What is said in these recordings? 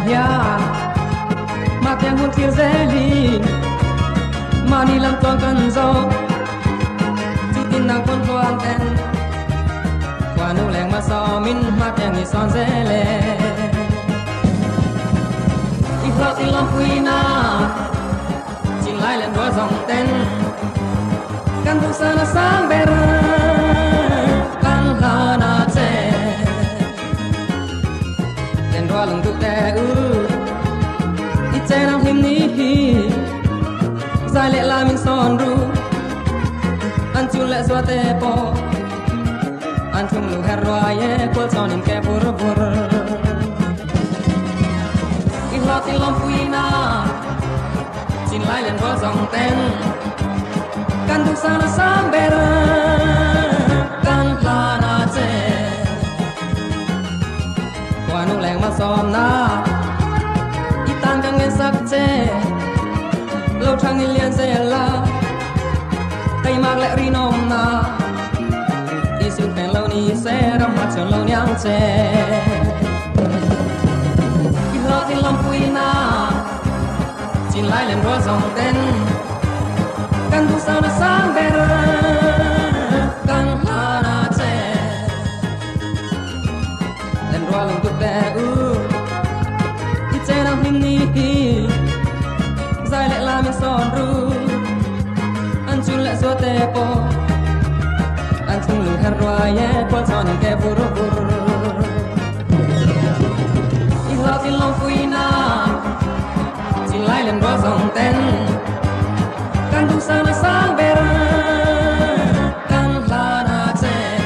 hia mà tiếng hôn thiêu dễ li mà đi làm toàn cần gió chỉ tin nàng quân quang ten qua nụ lẹng mà so min mà tiếng nghỉ son dễ lệ ít lo tin lòng quy na chỉ lại lên đôi dòng tên căn tu sana sang bè căn là na che tên đôi lưng tu tè ít che nam him ni dài lệ la min son ru anh chun lệ xóa tè po anh chung lu herroa ye qual son in ke pur pur ít lo tin lòng quy na xin lại lên đôi dòng tên căn tu sana sang bè căn là na che qua nụ lẹng mà son na ít tan càng nghe sắc che lâu trăng in liền dễ la tay mag lẹ ri nom na đi xuống phèn lâu ni sẽ đâm mặt trường lâu nhang che ít lo tin lòng quy na xin lại lên đôi dòng tên căn tu sao nó sáng bè căn là na che lên đôi lưng tụt bè ít che nam him ni dài lệ la min son ru anh chun lệ xóa tè po anh chung lu herroa ye qual son in ke pur pur ít lo tin lòng quy na xin lại lên đôi dòng tên căn tu sao nó sáng bè căn là na che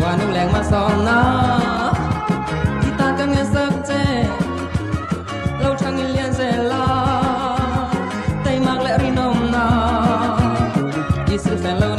qua nụ lẹng mà son na chỉ ta càng nghe sắc che lâu trăng in liền dễ la tay mag lẹ ri nom na đi sự phèn lâu